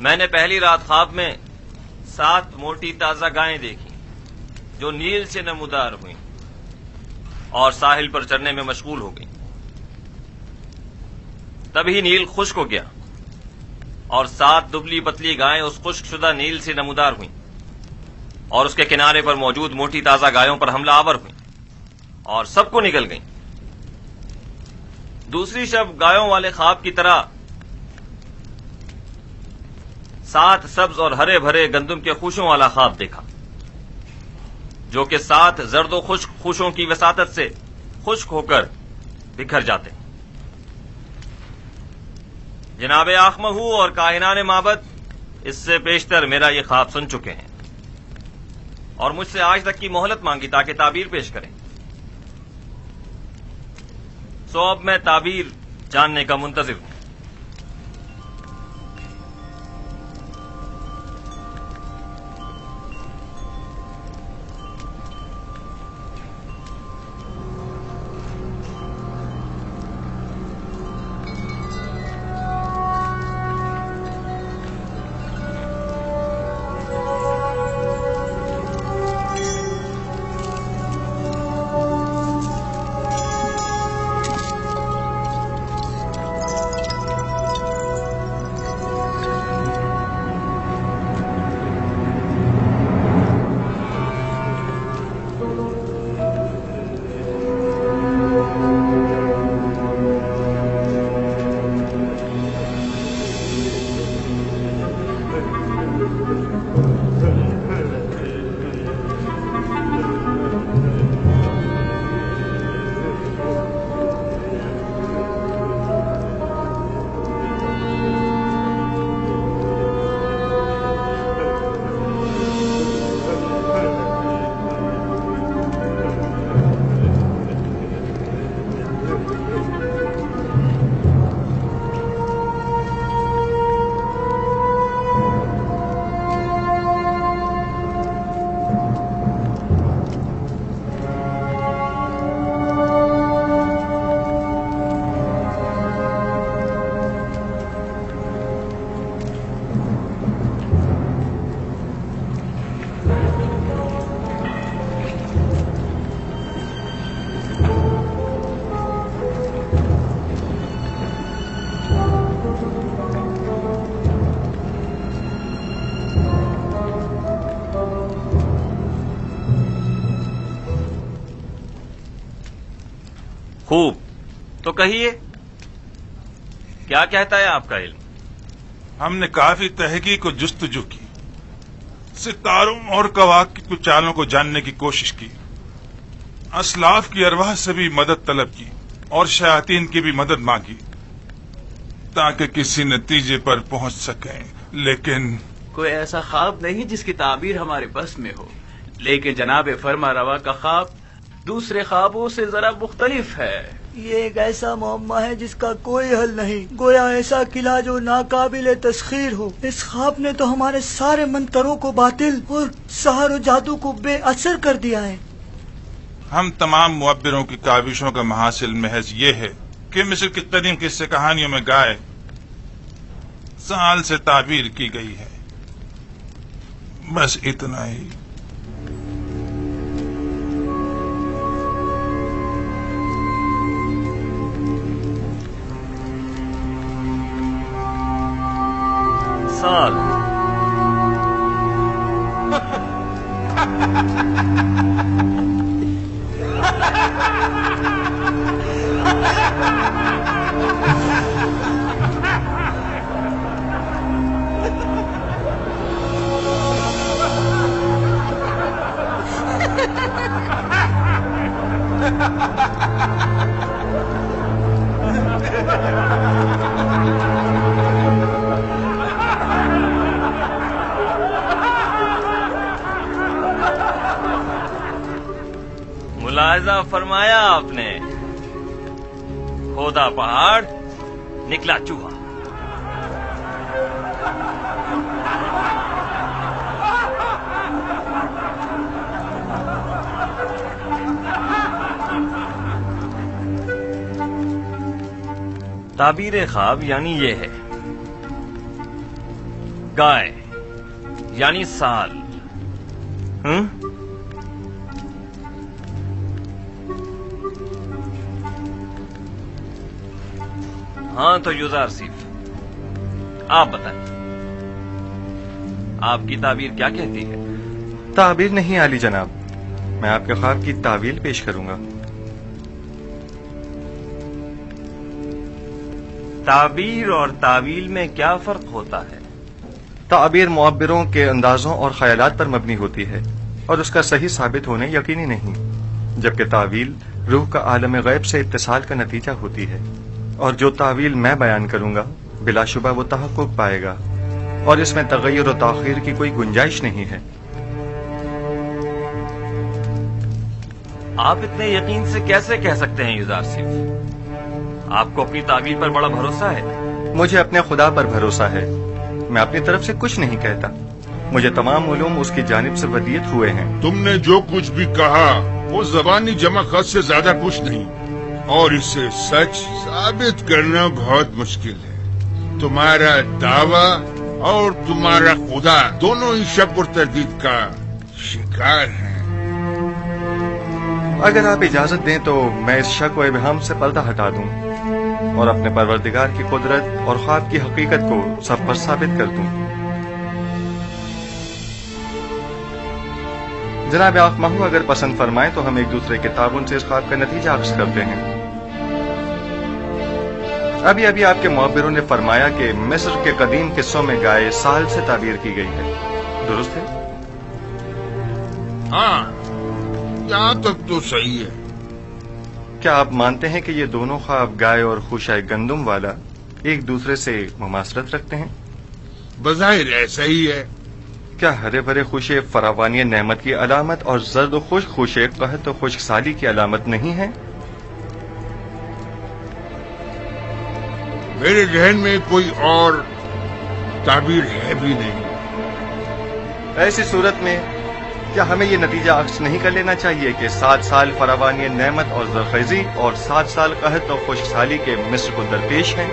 میں نے پہلی رات خواب میں 7 موٹی تازہ گائیں دیکھی جو نیل سے نمودار ہوئیں اور ساحل پر چرنے میں مشغول ہو گئیں۔ تبھی نیل خشک ہو گیا اور 7 دبلی پتلی گائیں اس خشک شدہ نیل سے نمودار ہوئیں اور اس کے کنارے پر موجود موٹی تازہ گایوں پر حملہ آور ہوئیں اور سب کو نگل گئیں۔ دوسری شب گایوں والے خواب کی طرح 7 سبز اور ہرے بھرے گندم کے خوشوں والا خواب دیکھا جو کہ 7 زرد و خشک خوشوں کی وساطت سے خشک ہو کر بکھر جاتے ہیں۔ جناب آخمہو اور کاہنان معبد اس سے پیشتر میرا یہ خواب سن چکے ہیں اور مجھ سے آج تک کی مہلت مانگی تاکہ تعبیر پیش کریں۔ سو اب میں تعبیر جاننے کا منتظر ہوں۔ خوب، تو کہیے کیا کہتا ہے آپ کا علم؟ ہم نے کافی تحقیق و جستجو کی، ستاروں اور کواکب کی چالوں کو جاننے کی کوشش کی، اسلاف کی ارواح سے بھی مدد طلب کی اور شیاطین کی بھی مدد مانگی تاکہ کسی نتیجے پر پہنچ سکیں، لیکن کوئی ایسا خواب نہیں جس کی تعبیر ہمارے بس میں ہو۔ لیکن جناب فرما روا کا خواب دوسرے خوابوں سے ذرا مختلف ہے۔ یہ ایک ایسا معمہ ہے جس کا کوئی حل نہیں، گویا ایسا قلعہ جو ناقابل تسخیر ہو۔ اس خواب نے تو ہمارے سارے منتروں کو باطل اور سحر و جادو کو بے اثر کر دیا ہے۔ ہم تمام معبروں کی کاوشوں کا محاصل محض یہ ہے کہ مصر کی قدیم قصے کہانیوں میں گائے سال سے تعبیر کی گئی ہے، بس اتنا ہی۔ سال ملاحظہ فرمایا آپ نے، کھودا پہاڑ نکلا چوہا۔ تعبیر خواب یعنی یہ ہے गाय यानी साल। हाँ तो युजारसिफ, आप बताएं, आपकी ताबीर क्या कहती है? ताबीर नहीं आली जनाब, मैं आपके ख्वाब की तावील पेश करूंगा। ताबीर और तावील में क्या फर्क होता है? ताबीर मुअब्बिरों के अंदाजों और ख्यालात पर मबनी होती है और उसका सही साबित होने यकीनी नहीं, जबकि तावील रूह का आलम गैब से इत्तिसाल का नतीजा होती है, और जो तावील मैं बयान करूंगा बिलाशुबा वो तहक्कुक पाएगा और इसमें तगय्युर और ताखीर की कोई गुंजाइश नहीं है। आप इतने यकीन से कैसे कह सकते हैं युजारसिफ? आपको अपनी ताबीर पर बड़ा भरोसा है। मुझे अपने खुदा पर भरोसा है, मैं अपनी तरफ से कुछ नहीं कहता, मुझे तमाम उलूम उसकी जानिब से वदीयत हुए हैं। तुमने जो कुछ भी कहा वो ज़बानी जमा खत से ज्यादा कुछ नहीं, और इसे सच साबित करना बहुत मुश्किल है। तुम्हारा दावा और तुम्हारा खुदा दोनों ही शक और तरदीद का शिकार हैं। अगर आप इजाजत दें तो मैं इस शक व इबहम से पर्दा हटा दूं और अपने परवरदिगार की कुदरत और ख्वाब की हकीकत को सब पर साबित कर दूं। जनाब आखमाहू अगर पसंद फरमाएं तो हम एक दूसरे के ताबुन से इस ख्वाब का नतीजा अक्स करते हैं। अभी अभी आपके मुअब्बिरों ने फरमाया कि मिस्र के कदीम किस्सों में गाय साल से ताबीर की गई है, दुरुस्त है? हाँ, यहाँ तक तो सही है। क्या आप मानते हैं कि ये दोनों ख्वाब गाय और खुशाए गंदुम वाला एक दूसरे से मुमासरत रखते हैं? बज़ाहिर ऐसा ही है। क्या हरे भरे खुशे फरावानी नेमत की अलामत और जर्द खुश खुशे कहत और खुश्क साली की अलामत नहीं है? मेरे जहन में कोई और ताबीर है भी नहीं। ऐसी सूरत में क्या हमें ये नतीजा अक्स नहीं कर लेना चाहिए कि 7 साल फरावानी नेमत और जरखेजी और 7 साल कहत और खुश्क साली के मिस्र को दरपेश हैं?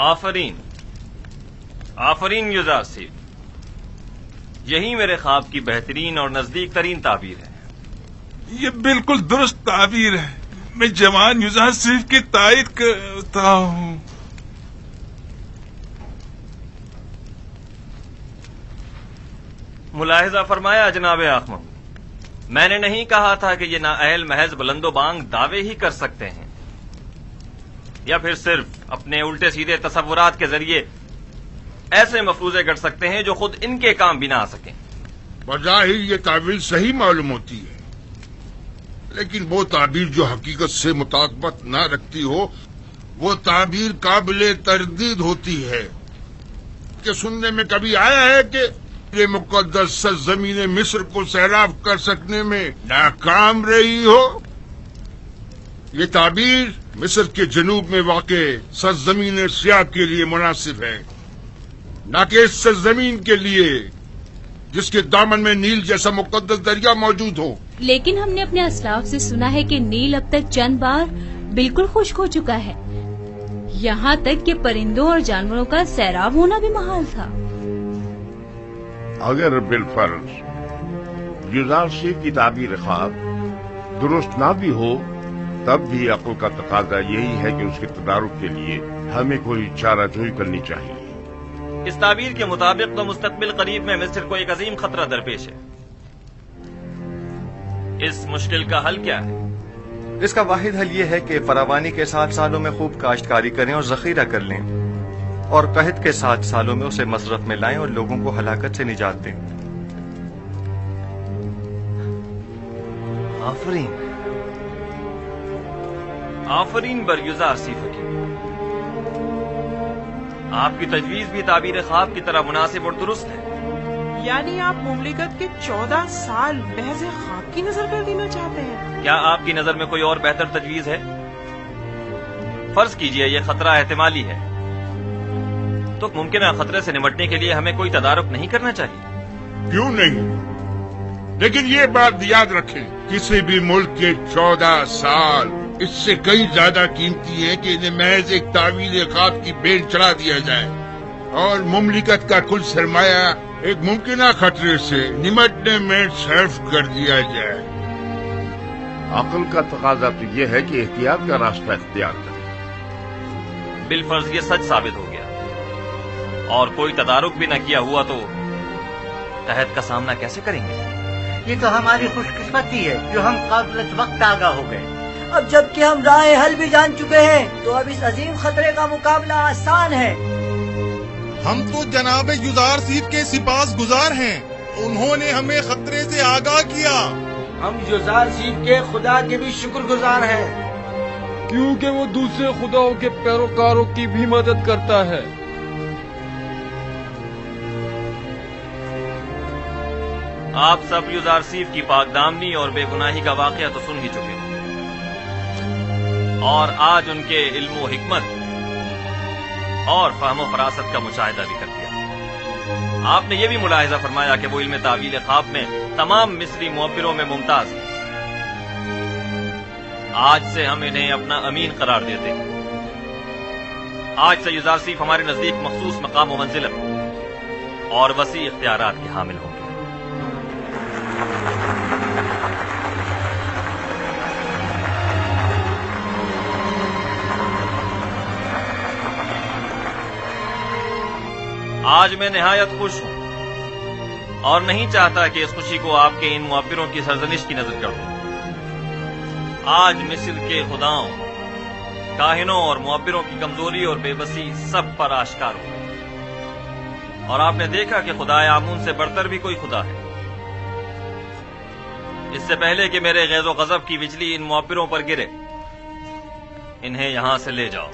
आफरीन, आफरीन युजारसिफ, यही मेरे ख्वाब की बेहतरीन और नजदीक तरीन ताबीर है। ये बिल्कुल दुरुस्त ताबीर है। मैं जवान युजारसिफ की तायद करता हूँ। मुलाहिजा फरमाया जनाब आखमहू, मैंने नहीं कहा था कि ये नाअहल महज बुलंदोबांग दावे ही कर सकते हैं या फिर सिर्फ अपने उल्टे सीधे तसव्वुरात के जरिए ऐसे मफरूजे गढ़ सकते हैं जो खुद इनके काम भी ना आ सकें। बज़ाहिर ये ताबीर सही मालूम होती है, लेकिन वो ताबीर जो हकीकत से मुताबिकत न रखती हो वो ताबीर काबिले तरदीद होती है। कि सुनने में कभी आया है कि ये मुकद्दस सरज़मीन मिस्र को सैराब कर सकने में नाकाम रही हो? ये ताबीर मिस्र के जनूब में वाक़े सरज़मीन सियाब के लिए मुनासिब है, न कि इस सरज़मीन के लिए जिसके दामन में नील जैसा मुकद्दस दरिया मौजूद हो। लेकिन हमने अपने असलाफ से सुना है कि नील अब तक चंद बार बिल्कुल खुश्क हो चुका है, यहाँ तक कि परिंदों और जानवरों का सैराब होना भी महाल था। अगर बिलफर्ज युजारसिफ की ताबीर ख्वाब दुरुस्त ना भी हो, तब भी अक्ल का तकाजा यही है कि उसके तदारुक के लिए हमें कोई चाराजोई करनी चाहिए। इस ताबीर के मुताबिक तो मुस्तकबिल करीब में मिस्र को एक अजीम खतरा दरपेश है। इस मुश्किल का हल क्या है? इसका वाहिद हल ये है कि फरावानी के 7 सालों में खूब काश्तकारी करें और जखीरा कर लें, और कहत के 7 सालों में उसे मसरफ में लाएं और लोगों को हलाकत से निजात दें। आफरीन, آفرین بر یزار سی فقیر، آپ کی تجویز بھی تعبیر خواب کی طرح مناسب اور درست ہے۔ یعنی آپ مملکت کے 14 سال محض خواب کی نظر کر دینا چاہتے ہیں؟ کیا آپ کی نظر میں کوئی اور بہتر تجویز ہے؟ فرض کیجئے یہ خطرہ احتمالی ہے، تو ممکنہ خطرے سے نمٹنے کے لیے ہمیں کوئی تدارک نہیں کرنا چاہیے؟ کیوں نہیں؟ لیکن یہ بات یاد رکھیں، کسی بھی ملک کے 14 سال اس سے کئی زیادہ قیمتی ہے کہ انہیں محض ایک تعویل خواب کی بین چڑھا دیا جائے اور مملکت کا کل سرمایہ ایک ممکنہ خطرے سے نمٹنے میں صرف کر دیا جائے۔ عقل کا تقاضا تو یہ ہے کہ احتیاط کا راستہ اختیار کریں۔ بالفرض یہ سچ ثابت ہو گیا اور کوئی تدارک بھی نہ کیا ہوا تو قحط کا سامنا کیسے کریں گے؟ یہ تو ہماری خوش قسمتی ہے جو ہم قبل وقت آگاہ ہو گئے۔ اب جب کہ ہم راہ حل بھی جان چکے ہیں تو اب اس عظیم خطرے کا مقابلہ آسان ہے۔ ہم تو جناب یزار سیف کے سپاس گزار ہیں، انہوں نے ہمیں خطرے سے آگاہ کیا۔ ہم یزار سیف کے خدا کے بھی شکر گزار ہیں، کیونکہ وہ دوسرے خداؤں کے پیروکاروں کی بھی مدد کرتا ہے۔ آپ سب یزار سیف کی پاک دامنی اور بے گناہی کا واقعہ تو سن ہی چکے ہوں، اور آج ان کے علم و حکمت اور فہم و فراست کا مشاہدہ بھی کر دیا۔ آپ نے یہ بھی ملاحظہ فرمایا کہ وہ علم تعویل خواب میں تمام مصری معبروں میں ممتاز ہیں۔ آج سے ہم انہیں اپنا امین قرار دیتے ہیں۔ آج سے یزار سیف ہمارے نزدیک مخصوص مقام و منزلت اور وسیع اختیارات کے حامل ہوں گے۔ آج میں نہایت خوش ہوں اور نہیں چاہتا کہ اس خوشی کو آپ کے ان معبروں کی سرزنش کی نظر کر دوں۔ آج مصر کے خداؤں، کاہنوں اور معبروں کی کمزوری اور بے بسی سب پر آشکار ہو گئی، اور آپ نے دیکھا کہ خدائے آمون سے بڑھتر بھی کوئی خدا ہے۔ اس سے پہلے کہ میرے غیظ و غضب کی بجلی ان معبروں پر گرے، انہیں یہاں سے لے جاؤ۔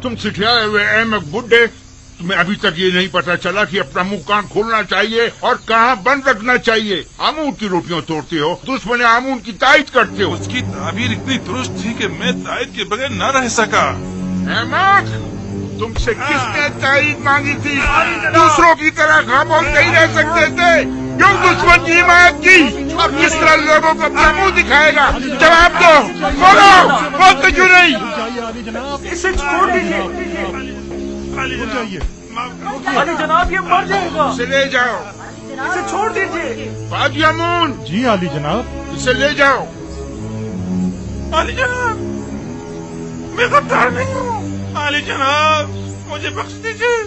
تم سکھلائے ہوئے احمق بڈھے، تمہیں ابھی تک یہ نہیں پتا چلا کہ اپنا منہ کان کھولنا چاہیے اور کہاں بند رکھنا چاہیے۔ آمون کی روٹیاں توڑتے ہو، دشمن آمون کی تائید کرتے ہو۔ اس کی تعبیر اتنی درست تھی کہ میں تائید کے بغیر نہ رہ سکا۔ احمق، تم سے کس نے تائید مانگی تھی؟ دوسروں کی طرح خاموش نہیں رہ سکتے تھے، کیوں دشمن کی حمایت کی؟ اب کس طرح لوگوں کو اپنا منہ دکھائے گا؟ جواب دو، بولو، بولتے کیوں نہیں؟ اسے چھوڑ دیجیے علی جناب، یہ مر جائے گا۔ اسے لے جاؤ، اسے چھوڑ دیجیے۔ باجی امون، جی علی جناب۔ اسے لے جاؤ۔ علی جناب، میں غدار نہیں ہوں۔ علی جناب، مجھے بخش دیجیے۔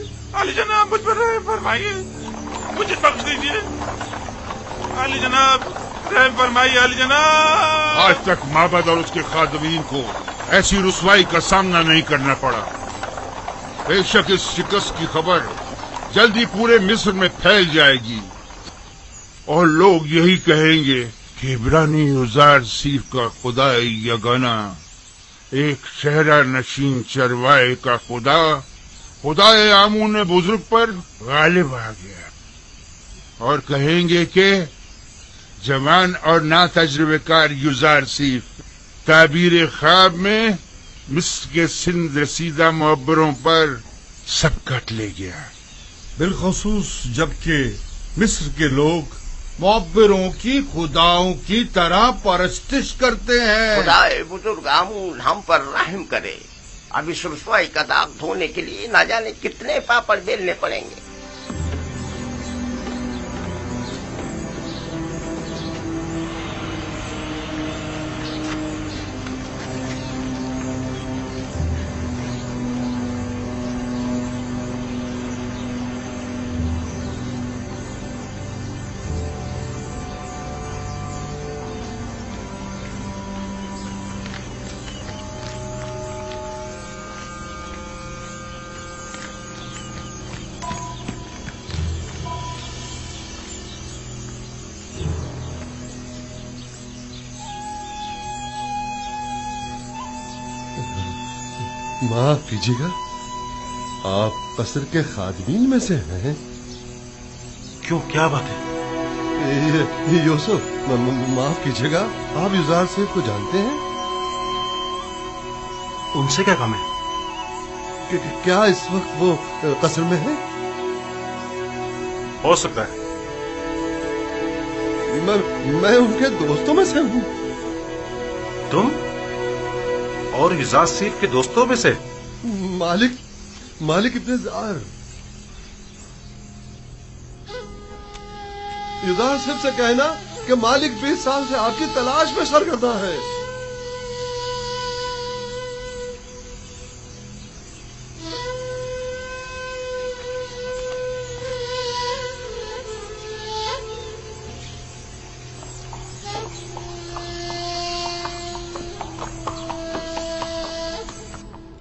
علی جناب، مجھ پر رحم فرمائیے، مجھے بخش دیجیے۔ علی جناب، رحم فرمائیے۔ علی جناب، آج تک معبد اور اس کے خادمین کو ایسی رسوائی کا سامنا نہیں کرنا پڑا۔ بے شک اس شکست کی خبر جلدی پورے مصر میں پھیل جائے گی اور لوگ یہی کہیں گے کہ عبرانی یزار سیف کا خدا یگانہ، ایک صحرا نشین چروائے کا خدائے آمون بزرگ پر غالب آ گیا، اور کہیں گے کہ جوان اور نا تجربے کار یزار سیف تعبیر خواب میں مصر کے سندھ رسیدہ معبروں پر سبقت لے گیا، بالخصوص جبکہ مصر کے لوگ معبروں کی خداؤں کی طرح پرستش کرتے ہیں۔ خدائے بزرگ آمون ہم پر رحم کرے۔ اب اس رسوائی کا داغ دھونے کے لیے نہ جانے کتنے پاپڑ بیلنے پڑیں گے۔ माफ कीजिएगा, आप कसर के खादमीन में से हैं? क्यों, क्या बात है? यूसुफ, माफ कीजिएगा, आप युजार सेठ को जानते हैं? उनसे क्या काम है? क्या इस वक्त वो कसर में है? हो सकता है। मैं उनके दोस्तों में से हूँ। तुम और युजार सेठ के दोस्तों में से? मालिक इब्ने जार। युजार सेठ से कहना कि मालिक 20 साल से आपकी तलाश में सरगर्दा है।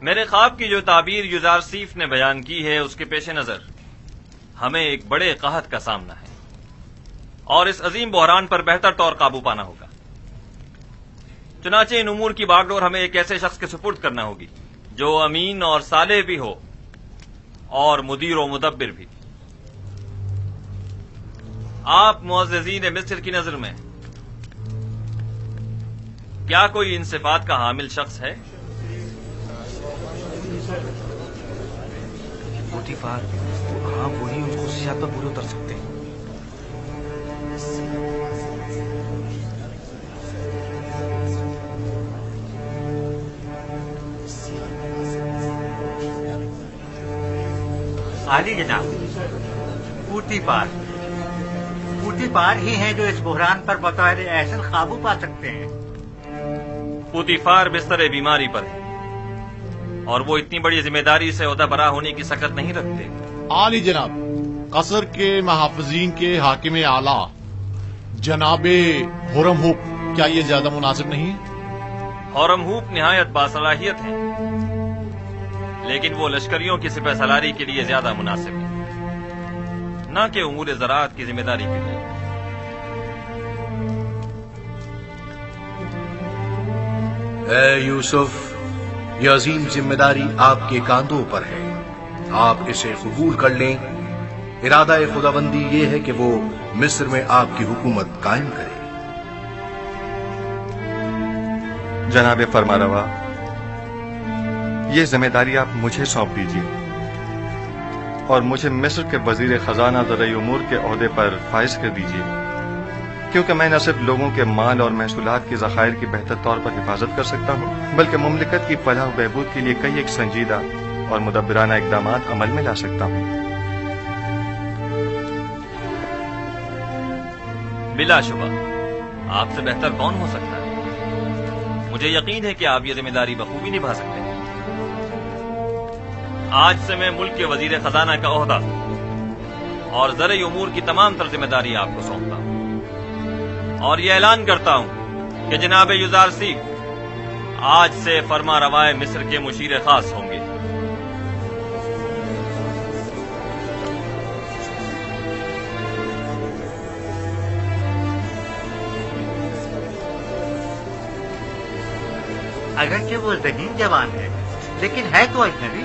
मेरे ख्वाब की जो ताबीर युजार सीफ ने बयान की है, उसके पेश नजर हमें एक बड़े कहत का सामना है और इस अजीम बहरान पर बेहतर तौर काबू पाना होगा। चुनाचे इन उमूर की बागडोर हमें एक ऐसे शख्स के सुपुर्द करना होगी जो अमीन और सालेह भी हो और मुदीर व मुदब्बिर भी। आप मुअज़्ज़िज़ीन मिस्र की नजर में क्या कोई इन सिफात का हामिल शख्स है? पोतीफार, हाँ, वही उन खुशियात पर पूरे उतर सकते हैं। आली जनाब, पूतीफार ही हैं जो इस बुहरान पर बतौर एहसन काबू पा सकते हैं। पूतीफार बिस्तर बीमारी पर है और वो इतनी बड़ी जिम्मेदारी से ओहदा बरा होने की सकत नहीं रखते। आली जनाब, कसर के महाफिजीन के हाकिम आला जनाबे हुरमहूप, क्या ये ज्यादा मुनासिब नहीं है? हुरमहूप निहायत बासलाहियत है, लेकिन वो लश्करियों की सिपह सलारी के लिए ज्यादा मुनासिब है, न कि उमूर ज़राअत की जिम्मेदारी के लिए। ए यूसुफ, यह अजीम जिम्मेदारी आपके कांधों पर है, आप इसे कबूल कर लें। इरादा खुदाबंदी ये है कि वो मिस्र में आपकी हुकूमत कायम करे। जनाब फरमारवा, ये जिम्मेदारी आप मुझे सौंप दीजिए और मुझे मिस्र के वजीर खजाना ज़राई उमूर के ओहदे पर फाइज कर दीजिए, क्योंकि मैं न सिर्फ लोगों के माल और महसूलात के ज़खायर की बेहतर तौर पर हिफाजत कर सकता हूँ, बल्कि मुमलिकत की फलाह व बहबूद के लिए कई एक संजीदा और मुदब्बिराना इक़दामात अमल में ला सकता हूँ। बिलाशुबा आपसे बेहतर कौन हो सकता है। मुझे यकीन है कि आप ये जिम्मेदारी बखूबी निभा सकते हैं। आज से मैं मुल्क के वजीर खजाना का ओहदा और ज़राई उमूर की तमाम तर जिम्मेदारी आपको सौंपता हूँ और ये ऐलान करता हूँ कि जनाब युजार सीफ आज से फरमा रवाए मिस्र के मुशीर खास होंगे। अगरचे वो ज़हीन जवान है, लेकिन है तो अजनबी।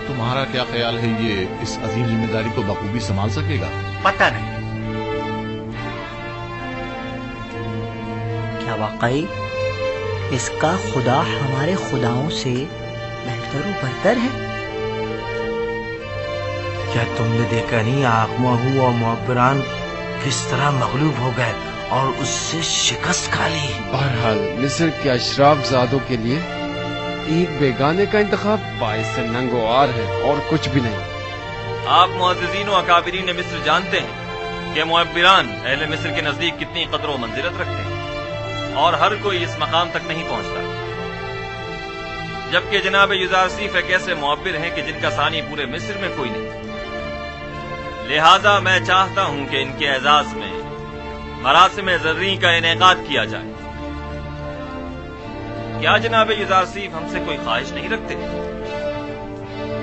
तुम्हारा क्या ख्याल है, ये इस अजीम जिम्मेदारी को बखूबी संभाल सकेगा? पता नहीं। क्या वाकई इसका खुदा हमारे खुदाओं से बेहतर व बरतर है? क्या तुमने देखा नहीं आखमाहू और मुअब्बरान किस तरह मगलूब हो गए और उससे शिकस्त खा ली। बहरहाल मिस्र के अशराफ ज़ादों के लिए एक बेगाने का इंतखाब बाइस नंगोआर है और कुछ भी नहीं। आप मुअज़्ज़िज़ीन व अकाबिरीन मिस्र जानते हैं कि मुअब्बिरान अहले मिस्र के नजदीक कितनी कदर व मंजिलत रखते हैं और हर कोई इस मकाम तक नहीं पहुंचता, जबकि जनाब युजार सीफ एक ऐसे मुअब्बिर हैं कि जिनका सानी पूरे मिस्र में कोई नहीं। लिहाजा मैं चाहता हूं कि इनके एजाज में मरासिम ज़र्री का इनेकाद किया जाए। क्या जनाब युजार सीफ हमसे कोई ख्वाहिश नहीं रखते?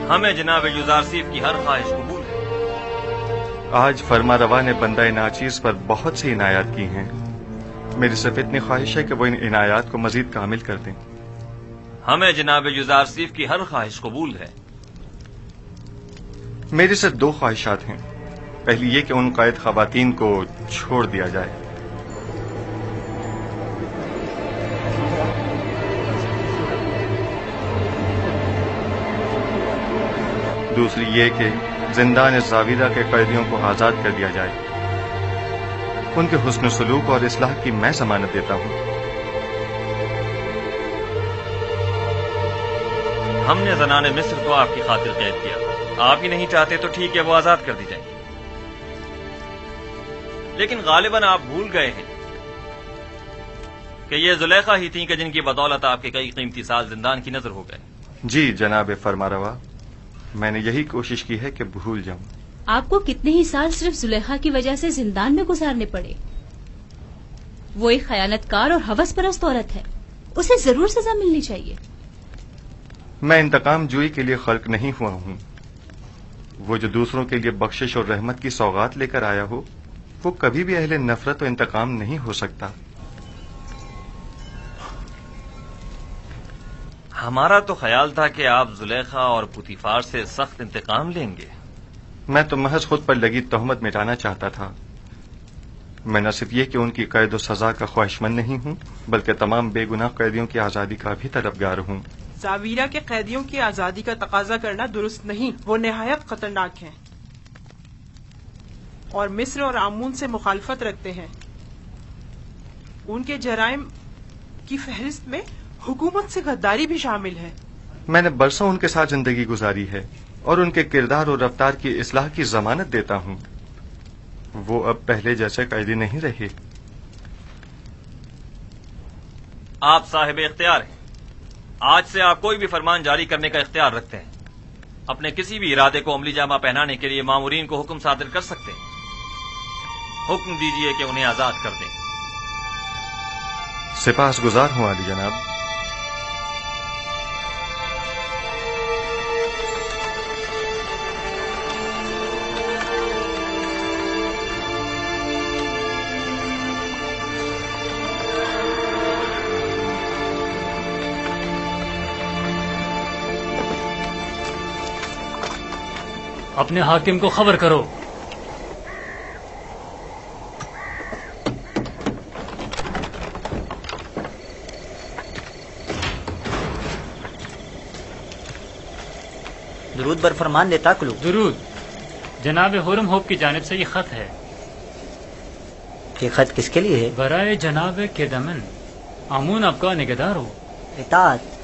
हमें जनाब युजार सीफ की हर ख्वाहिश कबूल है। आज फरमा रवा ने बंदा नाचीज पर बहुत सी इनायात की हैं। मेरी सिर्फ इतनी ख्वाहिश है कि वो इन इनायात को मजीद कामिल कर दें। हमें जनाब युजारसीफ की हर ख्वाहिश कबूल है। मेरे से 2 ख्वाहिशात हैं। पहली ये कि उन कैद खवातीन को छोड़ दिया जाए। दूसरी ये कि जिंदान ज़ाविरा के कैदियों को आजाद कर दिया जाए। उनके हुस्न सलूक और इस्लाह की मैं जमानत देता हूँ। हमने ज़नाने मिस्र को आपकी खातिर कैद किया। आप ही नहीं चाहते तो ठीक है, वो आजाद कर दी जाएंगी। लेकिन गालिबन आप भूल गए हैं कि ये जुलेखा ही थी कि जिनकी बदौलत आपके कई कीमती साल जिंदान की नजर हो गए। जी जनाब फरमारवा, मैंने यही कोशिश की है कि भूल जाऊं। आपको कितने ही साल सिर्फ जुलेखा की वजह से जिंदान में गुजारने पड़े। वो एक खयानतकार और हवस परस्त औरत है, उसे जरूर सजा मिलनी चाहिए। मैं इंतकाम जुई के लिए खल्क नहीं हुआ हूं। वो जो दूसरों के लिए बख्शिश और रहमत की सौगात लेकर आया हो, वो कभी भी अहले नफरत और इंतकाम नहीं हो सकता। हमारा तो ख्याल था कि आप जुलेखा और पुतीफार से सख्त इंतकाम लेंगे। मैं तो महज खुद पर लगी तोहमत मिटाना चाहता था। मैं न सिर्फ ये कि उनकी कैद और सजा का ख्वाहिशमंद नहीं हूं, बल्कि तमाम बेगुनाह कैदियों की आजादी का भी तलबगार हूं। ज़ावीरा के कैदियों की आजादी का तकाजा करना दुरुस्त नहीं, वो निहायत खतरनाक हैं और मिस्र और आमून से मुखालफत रखते हैं। उनके जराइम की फहरिस्त में हुकूमत से गद्दारी भी शामिल है। मैंने बरसों उनके साथ जिंदगी गुजारी है और उनके किरदार और रफ्तार की इस्लाह की जमानत देता हूं। वो अब पहले जैसे कैदी नहीं रहे। आप साहिब इख्तियार हैं। आज से आप कोई भी फरमान जारी करने का इख्तियार रखते हैं। अपने किसी भी इरादे को अमली जामा पहनाने के लिए मामूरीन को हुक्म सादिर कर सकते हैं। हुक्म दीजिए कि उन्हें आजाद कर दें। सिपाहसगुजार हूं आली जनाब। अपने हाकिम को खबर करो। दुरूद बर फरमान देता कुलू। दुरूद। जनाब हुरम होप की जानिब से ये खत है। ये खत किसके लिए है? बराए जनाब के दमन, आमून आपका निगहदार हो। इताअत।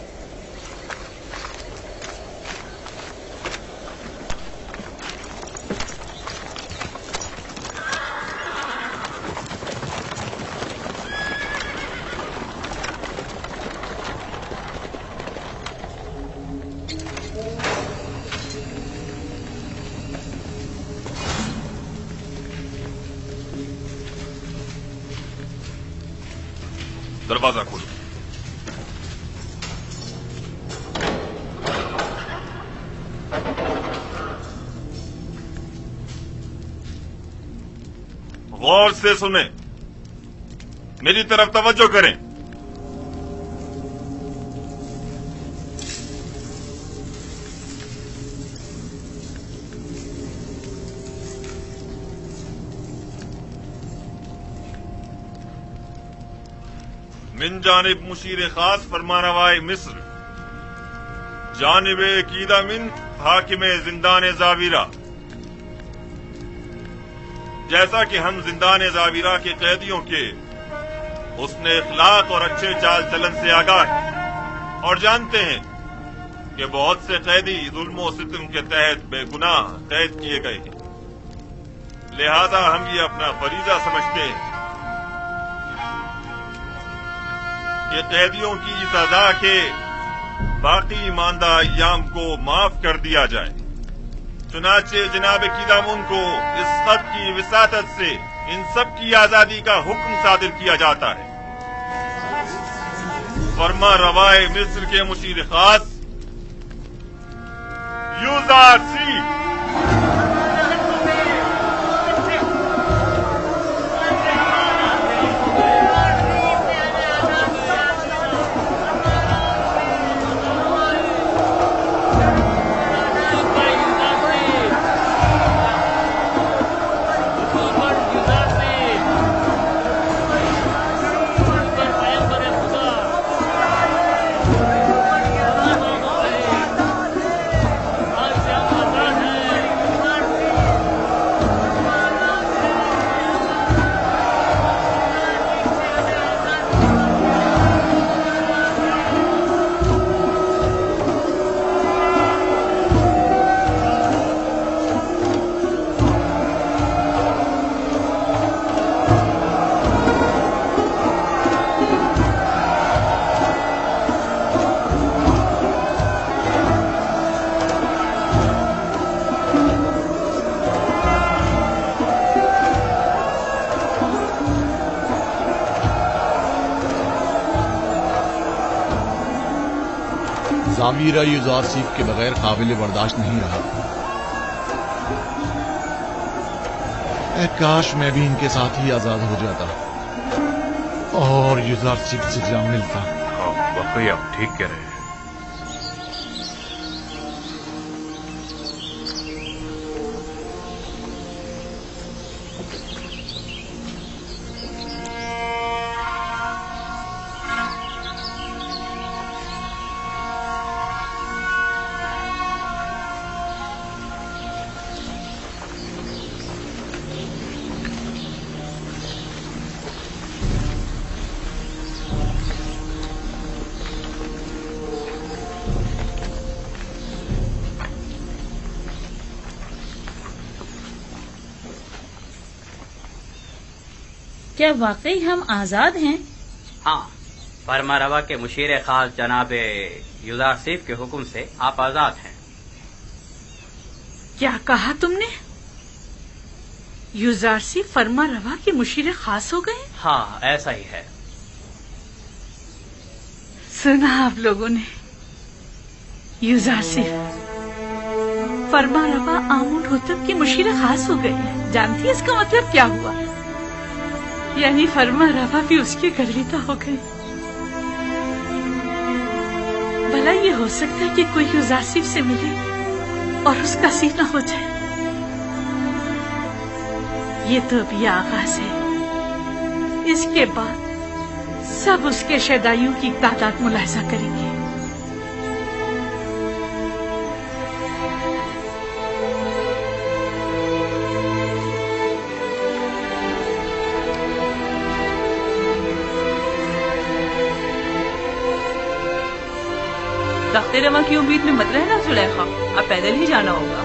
दरवाजा खोलो। गौर से सुने, मेरी तरफ तवज्जो करें। मिन जानिब मुशीर खास फरमानवाए मिस्र, जानिब कीदा मिन हाकिम जिंदान ज़ावीरा। जैसा कि हम जिंदान ज़ावीरा के कैदियों के उसने इखलाक और अच्छे चाल चलन से आगाह हैं और जानते हैं कि बहुत से कैदी जुल्म और सितम के तहत बेगुनाह कैद किए गए हैं। लिहाजा हम ये अपना फरीजा समझते हैं कि कैदियों की सजा के बाकी मानदा अय्याम को माफ कर दिया जाए। चुनाचे जनाब कीदामुन को इस खत की विसातत से इन सब की आजादी का हुक्म सादिर किया जाता है। फरमा रवाए मिस्र के मुशीर खास यूजारसी। تعبیر یوزارسیف کے بغیر قابل برداشت نہیں رہا. اے کاش میں بھی ان کے ساتھ ہی آزاد ہو جاتا اور یوزارسیف سے جا ملتا. واقعی آپ ٹھیک کہہ رہے ہیں. کیا واقعی ہم آزاد ہیں؟ ہاں، فرما روا کے مشیر خاص جناب یوزارسیف کے حکم سے آپ آزاد ہیں. کیا کہا تم نے؟ یوزارسی فرما روا کے مشیر خاص ہو گئے؟ ہاں، ایسا ہی ہے. سنا آپ لوگوں نے؟ یوزارسی فرما روا آمون ہوتب کے مشیر خاص ہو گئے. جانتی اس کا مطلب کیا ہوا؟ یعنی فرما روا بھی اس کے گرویدہ ہو گئے. بھلا یہ ہو سکتا ہے کہ کوئی یوزارسیف سے ملے اور اس کا سینہ ہو جائے؟ یہ تو ابھی آغاز ہے. اس کے بعد سب اس کے شیدائیوں کی تعداد ملاحظہ کریں گے. تخت رواں کی امید میں مت رہنا زلیخا، اب پیدل ہی جانا ہوگا.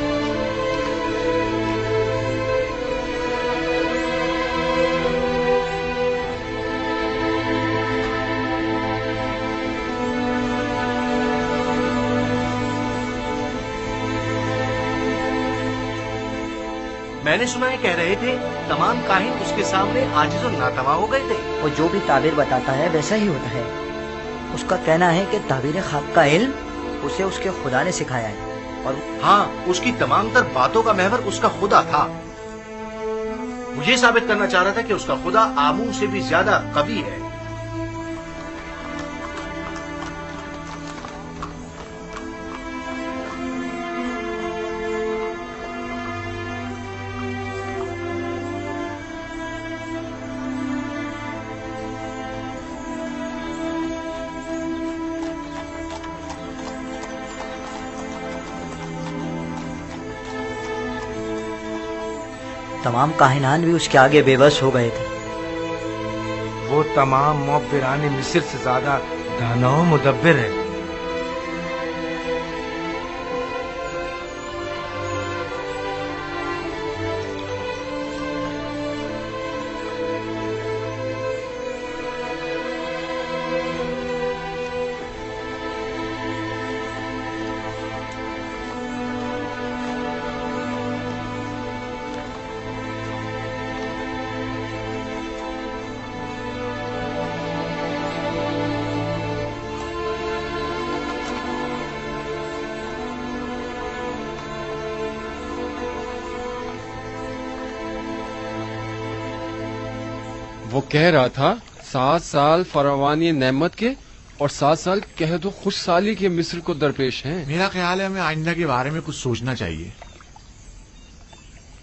میں نے سنا ہے کہہ رہے تھے تمام کاہن اس کے سامنے عاجز و ناتواں ہو گئے تھے. وہ جو بھی تعبیر بتاتا ہے ویسا ہی ہوتا ہے. اس کا کہنا ہے کہ تعبیر خواب کا علم اسے اس کے خدا نے سکھایا ہے. اور ہاں، اس کی تمام تر باتوں کا محور اس کا خدا تھا. وہ یہ ثابت کرنا چاہ رہا تھا کہ اس کا خدا آمون سے بھی زیادہ قوی ہے. تمام کاہنان بھی اس کے آگے بے بس ہو گئے تھے. وہ تمام معبران مصر سے زیادہ دانا و مدبر ہے. وہ کہہ رہا تھا 7 سال فراوانی نعمت کے اور 7 سال قحط و خوش سالی کے مصر کو درپیش ہیں. میرا خیال ہے ہمیں آئندہ کے بارے میں کچھ سوچنا چاہیے.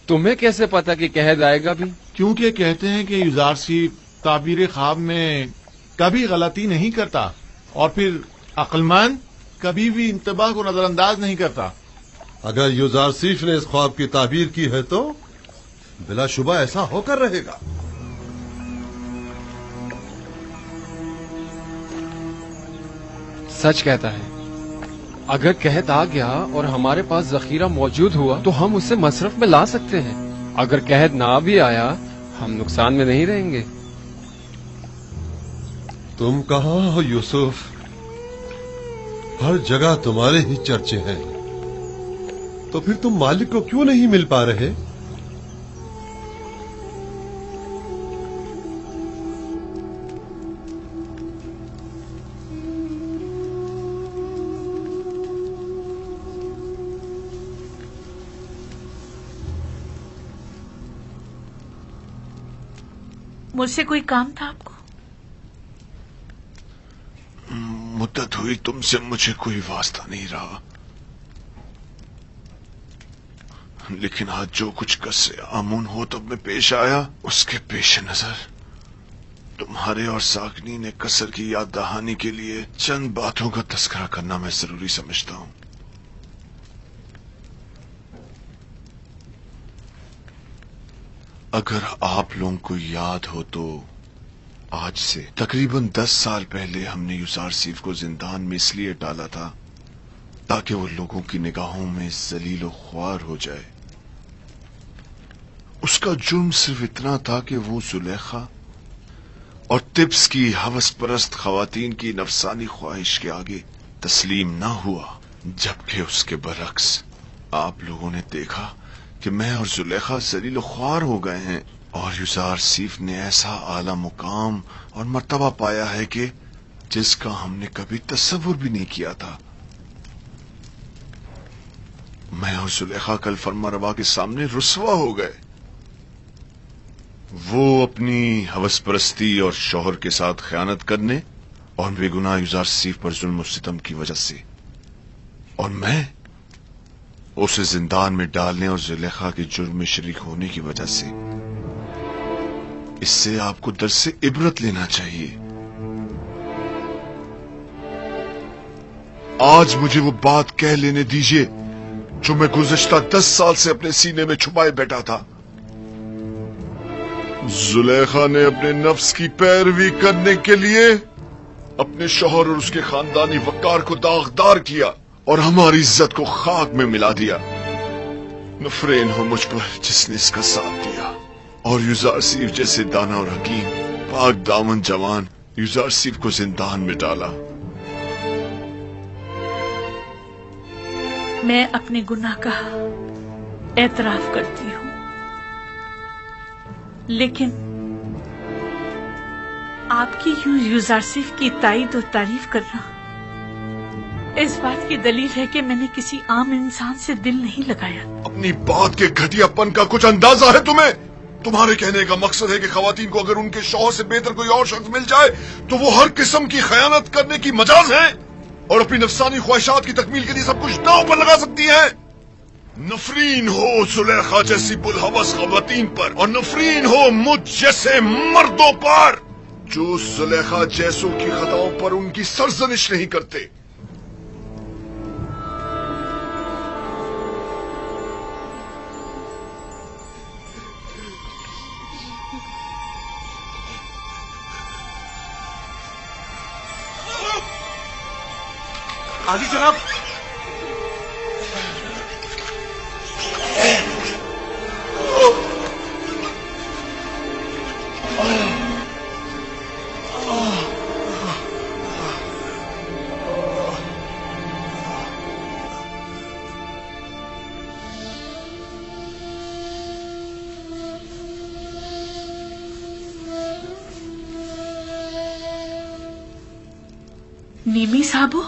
تمہیں کیسے پتا کہ قحط آئے گا بھی؟ کیونکہ کہتے ہیں کہ یوزارسیف تعبیر خواب میں کبھی غلطی نہیں کرتا اور پھر عقلمند کبھی بھی انتباہ کو نظر انداز نہیں کرتا. اگر یوزارسیف نے اس خواب کی تعبیر کی ہے تو بلا شبہ ایسا ہو کر رہے گا. سچ کہتا ہے. اگر قحط آ گیا اور ہمارے پاس ذخیرہ موجود ہوا تو ہم اسے مصرف میں لا سکتے ہیں. اگر قحط نہ بھی آیا ہم نقصان میں نہیں رہیں گے. تم کہاں ہو یوسف؟ ہر جگہ تمہارے ہی چرچے ہیں. تو پھر تم مالک کو کیوں نہیں مل پا رہے؟ मुझसे कोई काम था आपको? मुद्दत हुई तुमसे मुझे कोई वास्ता नहीं रहा, लेकिन आज जो कुछ कस्से आमून हो तब में पेश आया, उसके पेश नजर तुम्हारे और साकनी ने कसर की याद दहानी के लिए चंद बातों का तस्करा करना मैं जरूरी समझता हूं। अगर आप लोगों को याद हो तो आज से तकरीबन 10 साल पहले हमने युजार सीफ को जिंदान में इसलिए डाला था ताकि वो लोगों की निगाहों में जलील ख्वार हो जाए। उसका जुर्म सिर्फ इतना था कि वो जुलेखा और तिब्स की हवस परस्त खवातीन की नफसानी ख्वाहिश के आगे तस्लीम ना हुआ, जबकि उसके बरक्स आप लोगों ने देखा कि मैं और जुलेखा जलील ख्वार हो गए हैं और युजार सीफ ने ऐसा आला मुकाम और मर्तबा पाया है कि जिसका हमने कभी तस्वुर भी नहीं किया था। मैं और जुलेखा कल फरमा रवा के सामने रुस्वा हो गए। वो अपनी हवस परस्ती और शौहर के साथ खयानत करने और बेगुनाह युजार सीफ पर जुल्म और सितम की वजह से, और मैं उसे जिंदान में डालने और जुलेखा के जुर्म में शरीक होने की वजह से। इससे आपको दर्स से इबरत लेना चाहिए। आज मुझे वो बात कह लेने दीजिए जो मैं गुज़श्ता 10 साल से अपने सीने में छुपाए बैठा था। जुलेखा ने अपने नफ्स की पैरवी करने के लिए अपने शौहर और उसके खानदानी वकार को दागदार किया और हमारी इज्जत को खाक में मिला दिया। नफरेन हो मुझ पर जिसने इसका साथ दिया, और युजार सीफ जैसे दाना और हकीम पाक दामन जवान युजार सीफ को जिंदान में डाला। मैं अपने गुनाह का एतराफ करती हूँ, लेकिन आपकी यूं युजार सीफ की तारीफ और तारीफ करना इस बात की दलील है कि मैंने किसी आम इंसान से दिल नहीं लगाया। अपनी बात के घटियापन का कुछ अंदाजा है तुम्हें? तुम्हारे कहने का मकसद है कि खवातीन को अगर उनके शौहर से बेहतर कोई और शख्स मिल जाए तो वो हर किस्म की खयानत करने की मजाज है और अपनी नफसानी ख्वाहिशात की तकमील के लिए सब कुछ दांव पर लगा सकती है। नफरीन हो जुलेखा जैसी बुलहवस खवातीन पर, और नफरीन हो मुझ जैसे मर्दों पर जो जुलेखा जैसों की खताओं पर उनकी सरजनिश नहीं करते। आगे जनाब। नीमी साहबो।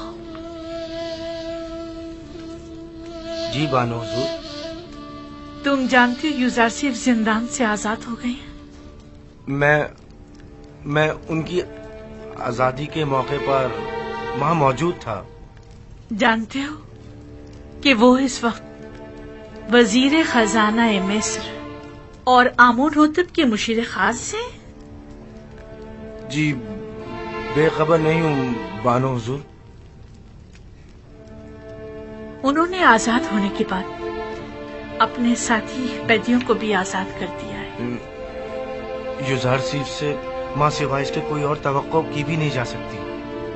जी बानो हुजूर। तुम जानते हो युजार सीफ जिंदान से आजाद हो गए हैं। मैं उनकी आजादी के मौके पर वहां मौजूद था। जानते हो कि वो इस वक्त वजीर खजाना मिस्र और आमून होतब के मुशीर खास हैं? जी बेखबर नहीं हूँ बानो हुजूर। उन्होंने आजाद होने के बाद अपने साथी कैदियों को भी आजाद कर दिया है। युजार सीफ से मां सिवाय इसके कोई और तवक्को की भी नहीं जा सकती।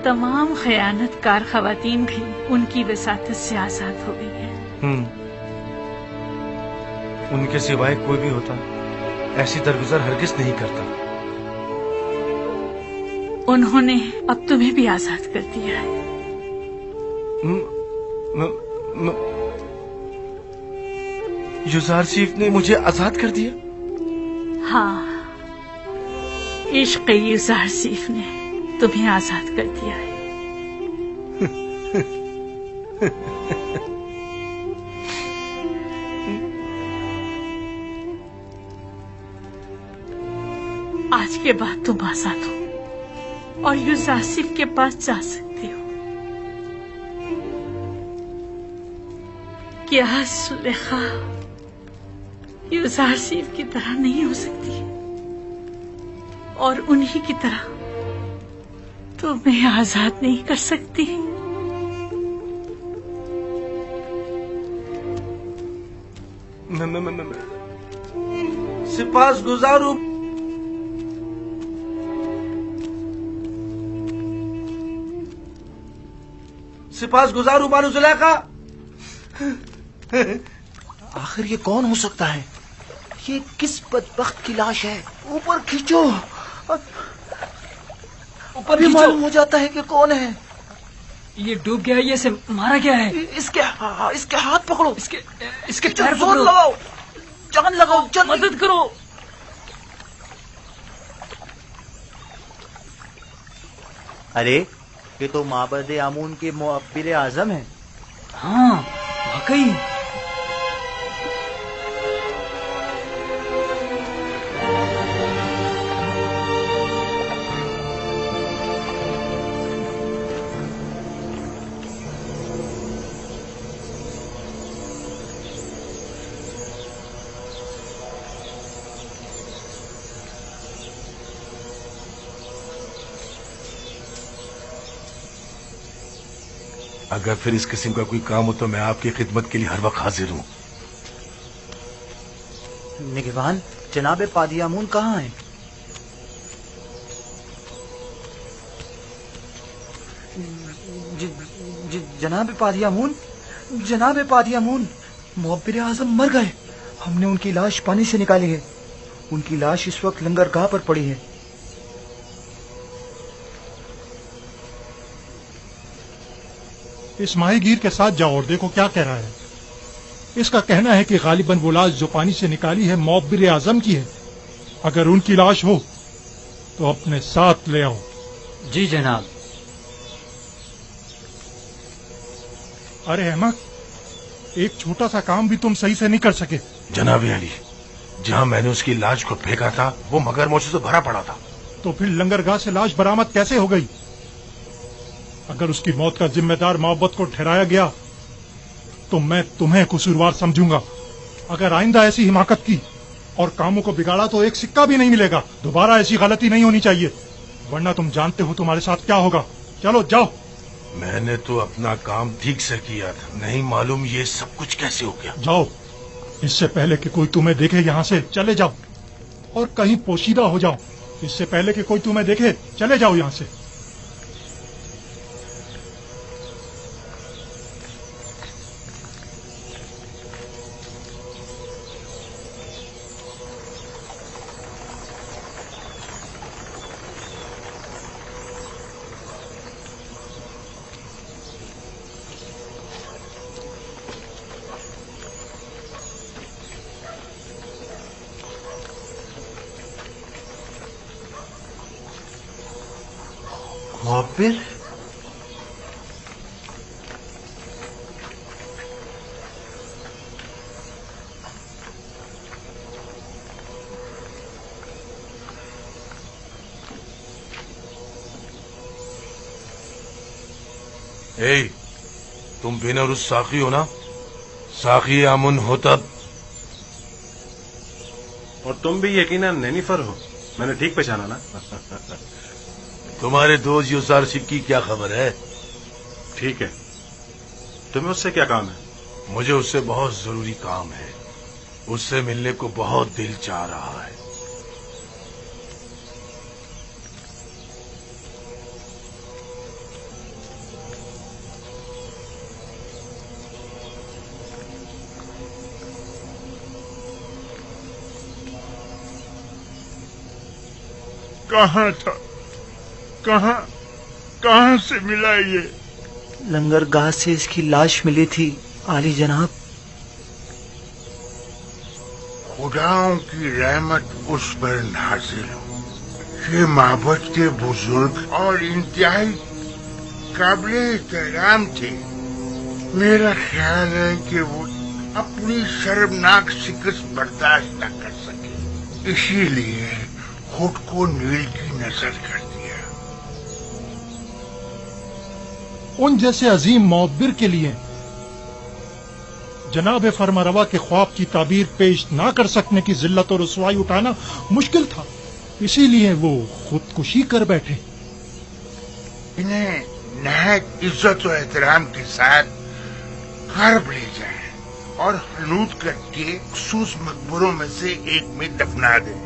तमाम खयानतकार खवातीन भी उनकी वसातत से आजाद हो गई है। उनके सिवाय कोई भी होता ऐसी दरगुजर हरगिज नहीं करता। उन्होंने अब तुम्हें भी आजाद कर दिया है। युजार सीफ ने मुझे आजाद कर दिया? हाँ, इश्क युजार सीफ ने तुम्हें आजाद कर दिया है। आज के बाद तुम आजाद हो और यूसुफ के पास जा सकते हो। क्या सुलेखा यूसुफ की तरह नहीं हो सकती और उन्हीं की तरह तुम्हें आजाद नहीं कर सकती। सिपास गुजारू बानु जुलेखा। आखिर ये कौन हो सकता है? ये किस बदबख्त की लाश है? ऊपर खींचो, ऊपर भी मालूम हो जाता है कि कौन है। ये डूब गया है, ये इसे मारा गया है। इसके हाथ पकड़ो, इसके पैर जोर पकड़ो, लगाओ, जान लगाओ, मदद करो। अरे ये तो माबद आमून के मुअब्बिर आजम है। हाँ वाकई। अगर फिर इस किस्म का कोई काम हो तो मैं आपकी खिदमत के लिए हर वक्त हाजिर हूँ। निगहबान, जनाब पादियामून कहाँ हैं? जनाब पादियामून, मुअब्बिर आजम मर गए। हमने उनकी लाश पानी से निकाली है। उनकी लाश इस वक्त लंगरगाह पर पड़ी है। इस माहीगीर के साथ जाओ और देखो क्या कह रहा है। इसका कहना है कि गालिबन वो लाश जो पानी से निकाली है मुअब्बिर आजम की है। अगर उनकी लाश हो तो अपने साथ ले आओ। जी जनाब। अरे अहमद, एक छोटा सा काम भी तुम सही से नहीं कर सके। जनाब अली, जहाँ मैंने उसकी लाश को फेंका था वो मगरमच्छों से भरा पड़ा था। तो फिर लंगरगाह से लाश बरामद कैसे हो गई? अगर उसकी मौत का जिम्मेदार मोहब्बत को ठहराया गया तो मैं तुम्हें कसूरवार समझूंगा। अगर आइंदा ऐसी हिमाकत की और कामों को बिगाड़ा तो एक सिक्का भी नहीं मिलेगा। दोबारा ऐसी गलती नहीं होनी चाहिए, वरना तुम जानते हो तुम्हारे साथ क्या होगा। चलो जाओ। मैंने तो अपना काम ठीक से किया था, नहीं मालूम ये सब कुछ कैसे हो गया। जाओ, इससे पहले कि कोई तुम्हें देखे यहाँ से चले जाओ और कहीं पोशीदा हो जाओ। इससे पहले कि कोई तुम्हें देखे चले जाओ यहाँ से। मुअब्बिर, तुम बेनरुस साखी हो ना? साखी आमुन हो तब। और तुम भी यकीनन नैनीफर हो, मैंने ठीक पहचाना ना? तुम्हारे दोस्त यूसुफ की क्या खबर है? ठीक है, तुम्हें उससे क्या काम है? मुझे उससे बहुत जरूरी काम है। उससे मिलने को बहुत दिल चाह रहा है। कहाँ था? कहाँ से मिला ये? लंगरगाह से इसकी लाश मिली थी आली जनाब। खुदाओं की रहमत उस पर नाजिल हो। ये माबद के बुजुर्ग और इंतहाई काबिल एहतराम थे। मेरा ख्याल है कि वो अपनी शर्मनाक शिकस्त बर्दाश्त न कर सके, इसीलिए खुद को नील की नजर कर दिया। उन जैसे अजीम मुअब्बिर के लिए जनाब फरमारवा के ख्वाब की ताबीर पेश ना कर सकने की जिल्लत और रुसवाई उठाना मुश्किल था, इसीलिए वो खुदकुशी कर बैठे। इन्हें नहायत इज्जत और एहतराम के साथ कर्ब ले जाएं और हनूद करके मखसूस मकबरों में से एक में दफना दें।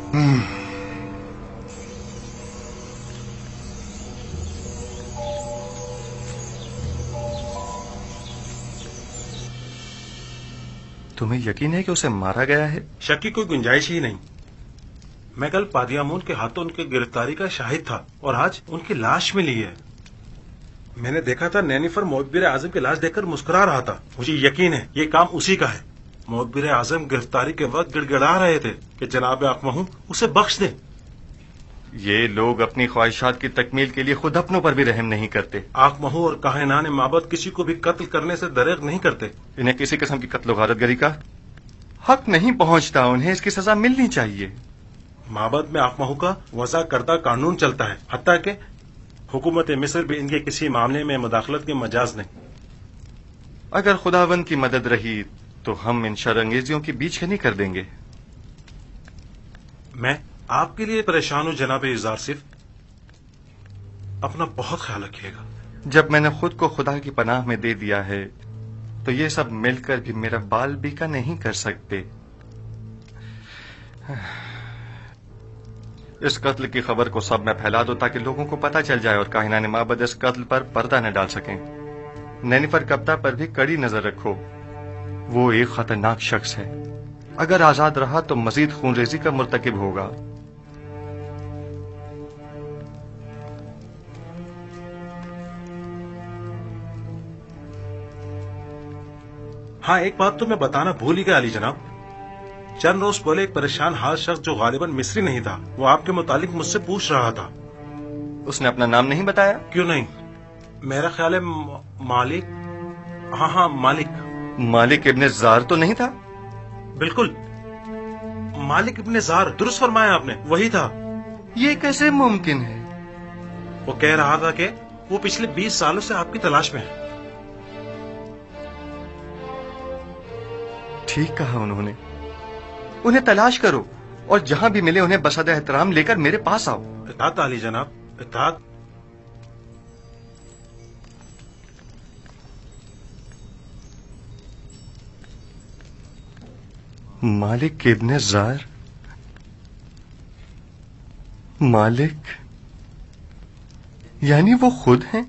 तुम्हें यकीन है कि उसे मारा गया है? शक की कोई गुंजाइश ही नहीं। मैं कल पादियामून के हाथों उनकी गिरफ्तारी का शाहिद था और आज उनकी लाश मिली है। मैंने देखा था नैनीफर मुअब्बिर आजम की लाश देखकर मुस्कुरा रहा था। मुझे यकीन है ये काम उसी का है। मुअब्बिर आजम गिरफ्तारी के वक्त गिड़गिड़ा रहे थे कि जनाब आकमहू उसे बख्श दें। ये लोग अपनी ख्वाहिशात की तकमील के लिए खुद अपनों पर भी रहम नहीं करते। आकमहू और काहिनान माबद किसी को भी कत्ल करने से दरेग नहीं करते। इन्हें किसी किस्म की कत्ल गारतगरी का हक नहीं पहुंचता, उन्हें इसकी सजा मिलनी चाहिए। माबद में आकमहू का वज़ा करदा कानून चलता है, हत्ता कि हुकूमत मिस्र भी इनके किसी मामले में मुदाखलत के मजाज नहीं। अगर खुदावंद की मदद रही तो हम इन शरंगेजियों की बीचकनी कर देंगे। मैं आपके लिए परेशान हूं जनाब इज़ार सिर्फ। अपना बहुत ख्याल रखिएगा। जब मैंने खुद को खुदा की पनाह में दे दिया है तो ये सब मिलकर भी मेरा बाल बीका नहीं कर सकते। इस कत्ल की खबर को सब में फैला दो ताकि लोगों को पता चल जाए और काहिनान माबद इस कत्ल पर पर्दा न डाल सकें। नैनीफर कप्ता पर भी कड़ी नजर रखो, वो एक खतरनाक शख्स है। अगर आजाद रहा तो मजीद खूनरेजी का मुर्तकिब होगा। हाँ, एक बात तो मैं बताना भूल ही गया अली जनाब। चंद रोज पहले एक परेशान हाल शख्स जो गालिबन मिस्री नहीं था, वो आपके मुतालिक मुझसे पूछ रहा था। उसने अपना नाम नहीं बताया? क्यों नहीं, मेरा ख्याल है मालिक। हाँ, मालिक इब्ने जार तो नहीं था? बिल्कुल, मालिक इब्ने जार, दुरुस्त फरमाया आपने, वही था। ये कैसे मुमकिन है? वो कह रहा था कि वो पिछले 20 सालों से आपकी तलाश में है। ठीक कहा उन्होंने। उन्हें तलाश करो और जहां भी मिले उन्हें बसद एहतराम लेकर मेरे पास आओ। इताअत अली जनाब, इताअत। मालिक इब्ने जार, मालिक यानी वो खुद हैं?